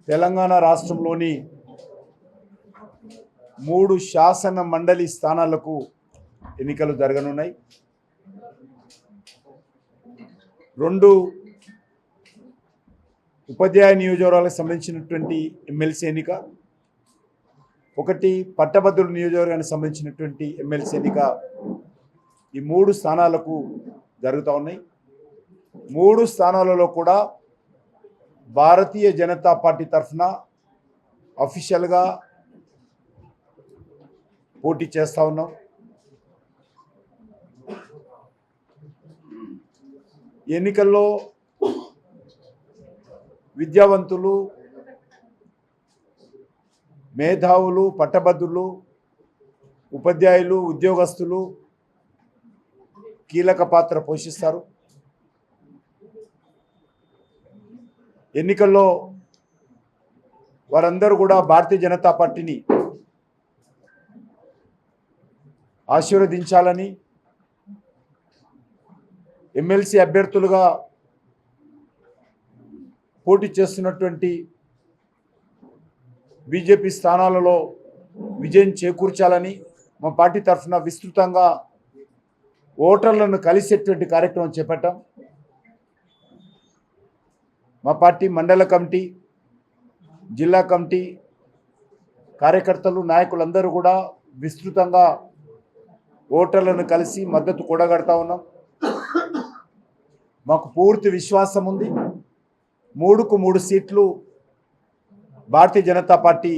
తెలంగాణ రాష్ట్రంలోని 3 శాసన మండలి స్థానాలకు ఎన్నికలు జరగనున్నాయి. 2 ఉపాధ్యాయ నియోజకవర్గాలకు సంబంధించినటువంటి ఎమ్మెల్సీ ఎన్నిక, 1 పట్టభద్రుల నియోజకవర్గానికి సంబంధించినటువంటి ఎమ్మెల్సీ ఎన్నిక, ఈ 3 స్థానాలకు జరుగుతూ ఉన్నాయి. 3 స్థానాలలో కూడా భారతీయ జనతా పార్టీ తరఫున అఫీషియల్గా పోటీ చేస్తూ ఉన్నాం. ఎన్నికల్లో విద్యావంతులు, మేధావులు, పట్టభద్రులు, ఉపాధ్యాయులు, ఉద్యోగస్తులు కీలక పాత్ర పోషిస్తారు. ఎన్నికల్లో వారందరూ కూడా భారతీయ జనతా పార్టీని ఆశీర్వదించాలని, ఎమ్మెల్సీ అభ్యర్థులుగా పోటీ చేస్తున్నటువంటి బీజేపీ స్థానాలలో విజయం చేకూర్చాలని మా పార్టీ తరఫున విస్తృతంగా ఓటర్లను కలిసేటువంటి కార్యక్రమం చేపట్టాం. మా పార్టీ మండల కమిటీ, జిల్లా కమిటీ కార్యకర్తలు, నాయకులందరూ కూడా విస్తృతంగా ఓటర్లను కలిసి మద్దతు కూడగడతా ఉన్నాం. మాకు పూర్తి విశ్వాసం ఉంది. 3కు 3 సీట్లు భారతీయ జనతా పార్టీ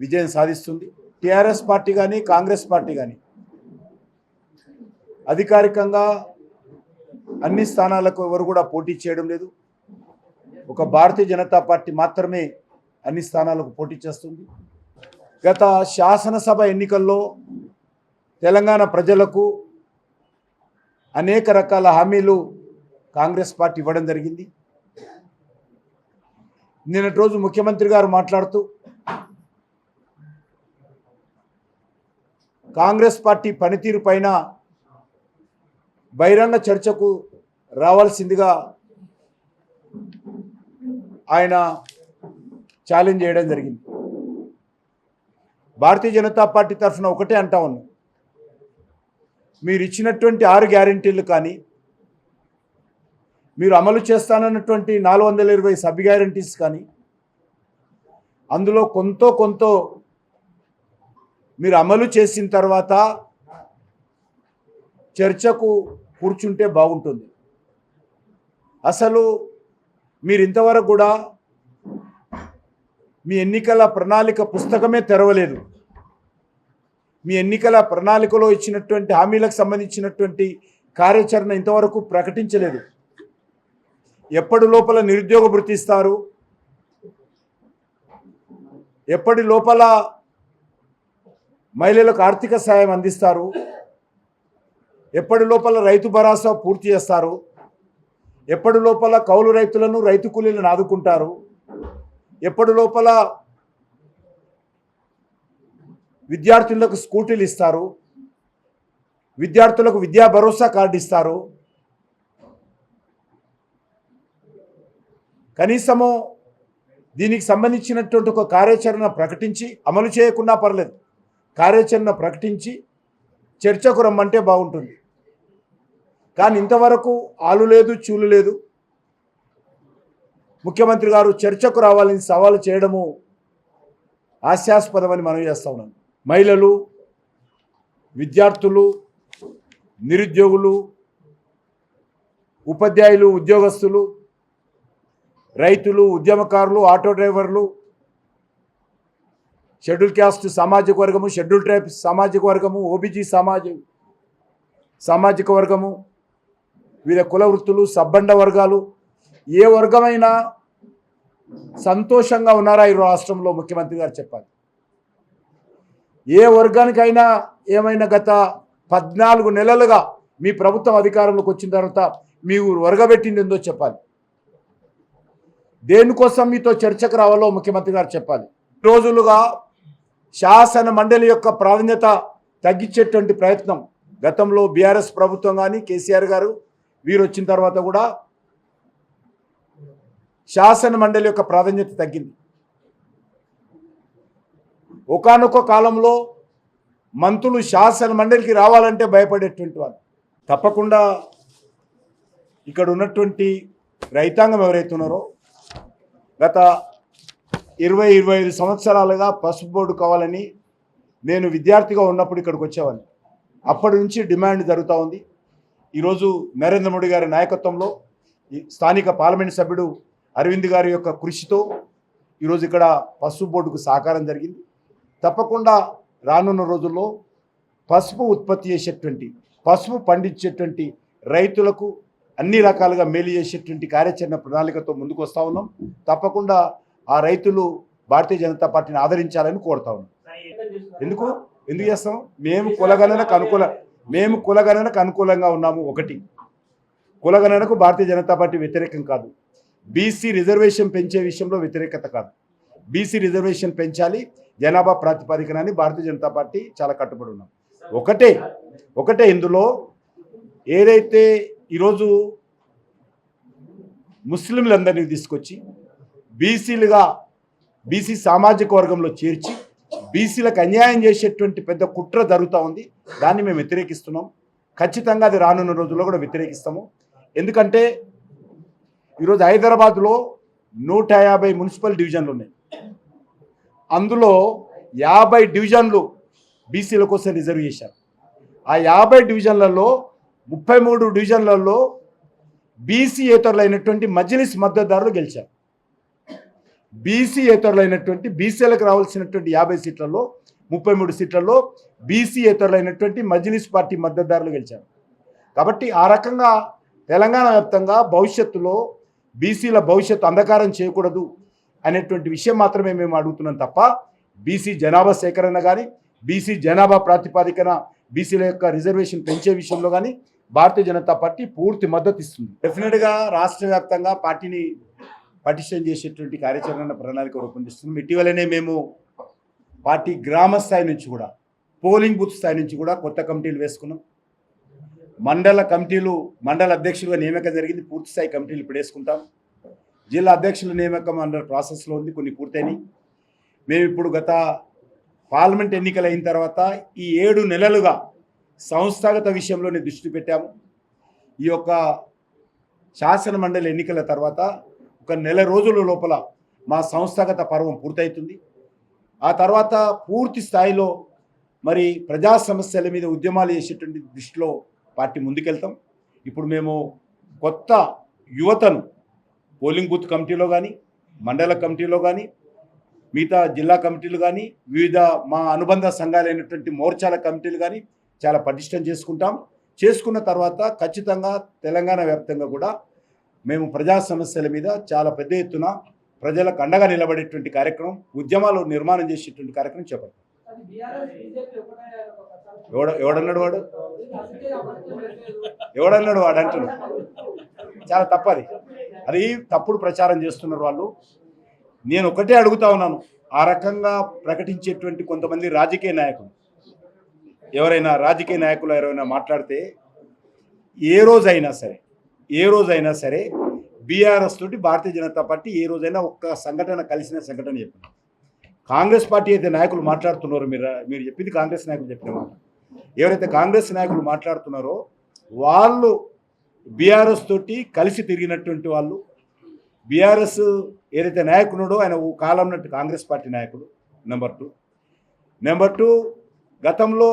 విజయం సాధిస్తుంది. టీఆర్ఎస్ పార్టీ కానీ, కాంగ్రెస్ పార్టీ కానీ అధికారికంగా అన్ని స్థానాలకు ఎవరు కూడా పోటీ చేయడం లేదు. ఒక భారతీయ జనతా పార్టీ మాత్రమే అన్ని స్థానాలకు పోటీ చేస్తుంది. గత శాసనసభ ఎన్నికల్లో తెలంగాణ ప్రజలకు అనేక రకాల హామీలు కాంగ్రెస్ పార్టీ ఇవ్వడం జరిగింది. నిన్నటి రోజు ముఖ్యమంత్రి గారు మాట్లాడుతూ కాంగ్రెస్ పార్టీ పనితీరు పైన బహిరంగ చర్చకు రావాల్సిందిగా ఆయన ఛాలెంజ్ చేయడం జరిగింది. భారతీయ జనతా పార్టీ తరఫున ఒకటే అంటా ఉన్నాం, మీరు ఇచ్చినటువంటి 6 గ్యారెంటీలు కానీ, మీరు అమలు చేస్తానన్నటువంటి 420 సబ్ గ్యారెంటీస్ కానీ, అందులో కొంత మీరు అమలు చేసిన తర్వాత చర్చకు కూర్చుంటే బాగుంటుంది. అసలు మీరు ఇంతవరకు కూడా మీ ఎన్నికల ప్రణాళిక పుస్తకమే తెరవలేదు. మీ ఎన్నికల ప్రణాళికలో ఇచ్చినటువంటి హామీలకు సంబంధించినటువంటి కార్యాచరణ ఇంతవరకు ప్రకటించలేదు. ఎప్పటి లోపల నిరుద్యోగ భృతి ఇస్తారు, ఎప్పటి లోపల మహిళలకు ఆర్థిక సాయం అందిస్తారు, ఎప్పటి లోపల రైతు భరోసా పూర్తి చేస్తారు, ఎప్పటి లోపల కౌలు రైతులను, రైతు కూలీలను ఆదుకుంటారు, ఎప్పటి లోపల విద్యార్థులకు స్కూటీలు ఇస్తారు, విద్యార్థులకు విద్యా భరోసా కార్డు ఇస్తారు. కనీసము దీనికి సంబంధించినటువంటి ఒక కార్యాచరణ ప్రకటించి, అమలు చేయకున్నా పర్లేదు, కార్యాచరణ ప్రకటించి చర్చకు రమ్మంటే బాగుంటుంది. కానీ ఇంతవరకు ఆలు లేదు, చూలు లేదు. ముఖ్యమంత్రి గారు చర్చకు రావాలని సవాలు చేయడము హాస్యాస్పదమని మనం చేస్తూ ఉన్నాం. మహిళలు, విద్యార్థులు, నిరుద్యోగులు, ఉపాధ్యాయులు, ఉద్యోగస్తులు, రైతులు, ఉద్యమకారులు, ఆటో డ్రైవర్లు, షెడ్యూల్ క్యాస్ట్ సామాజిక వర్గము, షెడ్యూల్ ట్రైబ్ సామాజిక వర్గము, ఓబీసీ సామాజిక వర్గము, వివిధ కుల వృత్తులు, సబ్బండ వర్గాలు, ఏ వర్గమైనా సంతోషంగా ఉన్నారా ఈ రాష్ట్రంలో? ముఖ్యమంత్రి గారు చెప్పాలి. ఏ వర్గానికైనా ఏమైనా గత 14 నెలలుగా మీ ప్రభుత్వం అధికారంలోకి వచ్చిన తర్వాత మీ వర్గబెట్టింది ఏందో చెప్పాలి. దేనికోసం మీతో చర్చకు రావాలో ముఖ్యమంత్రి గారు చెప్పాలి. రోజులుగా శాసన మండలి యొక్క ప్రాధాన్యత తగ్గించేటువంటి ప్రయత్నం గతంలో బీఆర్ఎస్ ప్రభుత్వం కానీ, కేసీఆర్ గారు వీరు వచ్చిన తర్వాత కూడా శాసన మండలి యొక్క ప్రాధాన్యత తగ్గింది. ఒకానొక కాలంలో మంత్రులు శాసన మండలికి రావాలంటే భయపడేటువంటి వాళ్ళు. తప్పకుండా ఇక్కడ ఉన్నటువంటి రైతాంగం ఎవరైతే ఉన్నారో గత 20-25 సంవత్సరాలుగా పసుపు బోర్డు కావాలని నేను విద్యార్థిగా ఉన్నప్పుడు ఇక్కడికి వచ్చేవాడిని. అప్పటి నుంచి డిమాండ్ జరుగుతూ ఉంది. ఈరోజు నరేంద్ర మోడీ గారి నాయకత్వంలో స్థానిక పార్లమెంట్ సభ్యుడు అరవింద్ గారి యొక్క కృషితో ఈరోజు ఇక్కడ పసుపు బోర్డుకు సహకారం జరిగింది. తప్పకుండా రానున్న రోజుల్లో పసుపు ఉత్పత్తి చేసేటువంటి పసుపు పండించేటువంటి రైతులకు అన్ని రకాలుగా మేలు చేసేటువంటి కార్యాచరణ ప్రణాళికతో ముందుకు వస్తూ ఉన్నాం. తప్పకుండా ఆ రైతులు భారతీయ జనతా పార్టీని ఆదరించాలని కోరుతా ఉన్నాం. ఎందుకు చేస్తాం? మేము కులగణనకు అనుకూలంగా ఉన్నాము. ఒకటి, కులగణనకు భారతీయ జనతా పార్టీ వ్యతిరేకం కాదు. బీసీ రిజర్వేషన్ పెంచే విషయంలో వ్యతిరేకత కాదు. బీసీ రిజర్వేషన్ పెంచాలి జనాభా ప్రాతిపదికన అని భారతీయ జనతా పార్టీ చాలా కట్టుబడి ఉన్నాం. ఒకటే ఇందులో ఏదైతే ఈరోజు ముస్లింలందరినీ తీసుకొచ్చి బీసీ సామాజిక వర్గంలో చేర్చి బీసీలకు అన్యాయం చేసేటువంటి పెద్ద కుట్ర జరుగుతూ ఉంది. దాన్ని మేము వ్యతిరేకిస్తున్నాం. ఖచ్చితంగా అది రానున్న రోజుల్లో కూడా వ్యతిరేకిస్తాము. ఎందుకంటే ఈరోజు హైదరాబాద్లో 150 మున్సిపల్ డివిజన్లు ఉన్నాయి. అందులో 50 డివిజన్లు బీసీల కోసం రిజర్వ్ చేశారు. ఆ 50 డివిజన్లలో 33 డివిజన్లలో బీసీయేతరులైనటువంటి మజ్లిస్ మద్దతుదారులు గెలిచారు. బీసీయేతరులైనటువంటి బీసీలకు రావాల్సినటువంటి 50 సీట్లలో 33 సీట్లలో బీసీయేతరులైనటువంటి మజ్లిస్ పార్టీ మద్దతుదారులు గెలిచారు. కాబట్టి ఆ రకంగా తెలంగాణ వ్యాప్తంగా భవిష్యత్తులో బీసీల భవిష్యత్తు అంధకారం చేయకూడదు అనేటువంటి విషయం మాత్రమే మేము అడుగుతున్నాం తప్ప బీసీ జనాభా సేకరణ కానీ బీసీ జనాభా ప్రాతిపదికన బీసీల యొక్క రిజర్వేషన్ పెంచే విషయంలో కానీ భారతీయ జనతా పార్టీ పూర్తి మద్దతు ఇస్తుంది. డెఫినెట్గా రాష్ట్ర వ్యాప్తంగా పార్టీని పటిష్టం చేసేటువంటి కార్యాచరణ ప్రణాళిక రూపొందిస్తున్నాం. ఇటీవలనే మేము పార్టీ గ్రామ స్థాయి నుంచి కూడా పోలింగ్ బూత్ స్థాయి నుంచి కూడా కొత్త కమిటీలు వేసుకున్నాం. మండల కమిటీలు మండల అధ్యక్షులుగా నియామకం జరిగింది. పూర్తి స్థాయి కమిటీలు ఇప్పుడు వేసుకుంటాం. జిల్లా అధ్యక్షుల నియామకం అండర్ ప్రాసెస్లో ఉంది. కొన్ని పూర్తయినాయి. మేము ఇప్పుడు గత పార్లమెంట్ ఎన్నికలు అయిన తర్వాత ఈ 7 నెలలుగా సంస్థాగత విషయంలోనే దృష్టి పెట్టాము. ఈ యొక్క శాసన మండలి ఎన్నికల తర్వాత ఒక నెల రోజుల లోపల మా సంస్థాగత పర్వం పూర్తవుతుంది. ఆ తర్వాత పూర్తి స్థాయిలో మరి ప్రజా సమస్యల మీద ఉద్యమాలు చేసేటువంటి దృష్టిలో పార్టీ ముందుకెళ్తాం. ఇప్పుడు మేము కొత్త యువతను పోలింగ్ బూత్ కమిటీలో కానీ మండల కమిటీలో కానీ మిగతా జిల్లా కమిటీలు కానీ వివిధ మా అనుబంధ సంఘాలైనటువంటి మోర్చాల కమిటీలు కానీ చాలా పటిష్టం చేసుకున్న తర్వాత ఖచ్చితంగా తెలంగాణ వ్యాప్తంగా కూడా మేము ప్రజా సమస్యల మీద చాలా పెద్ద ఎత్తున ప్రజలకు అండగా నిలబడేటువంటి కార్యక్రమం ఉద్యమాలు నిర్మాణం చేసేటువంటి కార్యక్రమం చేపడతాం. ఎవడన్నాడు వాడు అంటున్నాడు. చాలా తప్పది. అది తప్పుడు ప్రచారం చేస్తున్నారు వాళ్ళు. నేను ఒకటే అడుగుతా ఉన్నాను, ఆ రకంగా ప్రకటించేటువంటి కొంతమంది రాజకీయ నాయకులు ఎవరైనా మాట్లాడితే ఏ రోజైనా సరే బీఆర్ఎస్ తోటి భారతీయ జనతా పార్టీ ఏ రోజైనా ఒక్క సంఘటన కలిసిన సంఘటన చెప్పిన కాంగ్రెస్ పార్టీ అయితే నాయకులు మాట్లాడుతున్నారో మీరు చెప్పింది కాంగ్రెస్ నాయకులు చెప్పిన మాట. ఎవరైతే కాంగ్రెస్ నాయకులు మాట్లాడుతున్నారో వాళ్ళు బీఆర్ఎస్ తోటి కలిసి తిరిగినటువంటి వాళ్ళు. బీఆర్ఎస్ ఏదైతే నాయకుడుడో ఆయన ఓ కాలం నాటి కాంగ్రెస్ పార్టీ నాయకుడు. నెంబర్ టూ గతంలో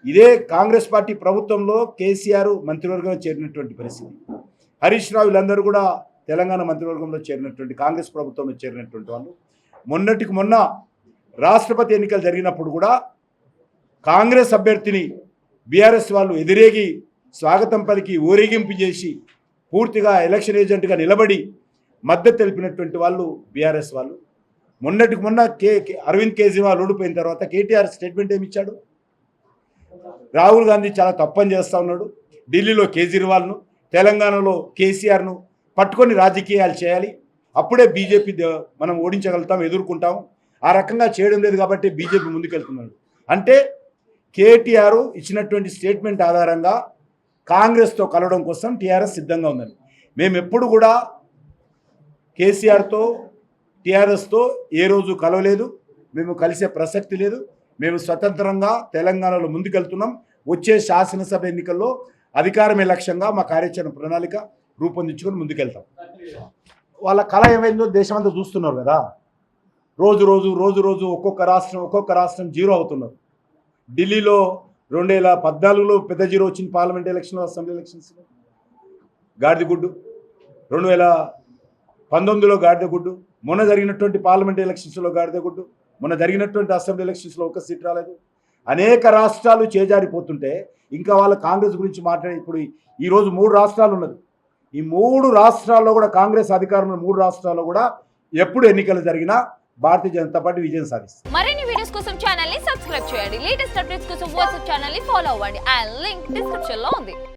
ఇదే కాంగ్రెస్ పార్టీ ప్రభుత్వంలో కేసీఆర్ మంత్రివర్గంలో చేరినటువంటి పరిస్థితి. హరీష్ రావు వీళ్ళందరూ కూడా తెలంగాణ మంత్రివర్గంలో చేరినటువంటి కాంగ్రెస్ ప్రభుత్వంలో చేరినటువంటి వాళ్ళు. మొన్నటికి మొన్న రాష్ట్రపతి ఎన్నికలు జరిగినప్పుడు కూడా కాంగ్రెస్ అభ్యర్థిని బీఆర్ఎస్ వాళ్ళు ఎదిరేగి స్వాగతం పలికి ఊరేగింపు చేసి పూర్తిగా ఎలక్షన్ ఏజెంట్గా నిలబడి మద్దతు తెలిపినటువంటి వాళ్ళు బీఆర్ఎస్ వాళ్ళు. మొన్నటికి మొన్న అరవింద్ కేజ్రీవాల్ ఓడిపోయిన తర్వాత కేటీఆర్ స్టేట్మెంట్ ఏమి ఇచ్చాడు? రాహుల్ గాంధీ చాలా తప్పని చేస్తూ ఉన్నాడు, ఢిల్లీలో కేజ్రీవాల్ను తెలంగాణలో కేసీఆర్ను పట్టుకొని రాజకీయాలు చేయాలి, అప్పుడే బీజేపీ మనం ఓడించగలుగుతాం, ఎదుర్కొంటాం. ఆ రకంగా చేయడం లేదు కాబట్టి బీజేపీ ముందుకెళ్తున్నాడు. అంటే కేటీఆర్ ఇచ్చినటువంటి స్టేట్మెంట్ ఆధారంగా కాంగ్రెస్తో కలవడం కోసం టీఆర్ఎస్ సిద్ధంగా ఉందని. మేము ఎప్పుడు కూడా కేసీఆర్తో టీఆర్ఎస్తో ఏ రోజు కలవలేదు, మేము కలిసే ప్రసక్తి లేదు. మేము స్వతంత్రంగా తెలంగాణలో ముందుకెళ్తున్నాం. వచ్చే శాసనసభ ఎన్నికల్లో అధికారమే లక్ష్యంగా మా కార్యాచరణ ప్రణాళిక రూపొందించుకొని ముందుకెళ్తాం. వాళ్ళ కళ ఏమైందో దేశమంతా చూస్తున్నారు కదా. రోజు రోజు ఒక్కొక్క రాష్ట్రం జీరో అవుతున్నారు. ఢిల్లీలో 2014లో పెద్ద జీరో వచ్చింది. పార్లమెంట్ ఎలక్షన్లో, అసెంబ్లీ ఎలక్షన్స్లో గాడిదగుడ్డు. 2019లో గాడిదగుడ్డు. మొన్న జరిగినటువంటి పార్లమెంట్ ఎలక్షన్స్లో గాడిదగుడ్డు. మొన్న జరిగినటువంటి అసెంబ్లీ ఎలక్షన్స్లో ఒక్క సీట్ రాలేదు. అనేక రాష్ట్రాలు చేజారిపోతుంటే ఇంకా వాళ్ళ కాంగ్రెస్ గురించి మాట్లాడే ఇప్పుడు ఈరోజు 3 రాష్ట్రాలు ఉన్నది. ఈ 3 రాష్ట్రాల్లో కూడా కాంగ్రెస్ అధికారంలో 3 రాష్ట్రాల్లో కూడా ఎప్పుడు ఎన్నికలు జరిగినా భారతీయ జనతా పార్టీ విజయం సాధిస్తుంది. మరిన్ని వీడియోస్ కోసం ఛానల్ ని సబ్స్క్రైబ్ చేయండి. లేటెస్ట్ అప్డేట్స్ కోసం వాట్సాప్ ఛానల్ ని ఫాలో అవ్వండి. ఆ లింక్ డిస్క్రిప్షన్ లో ఉంది.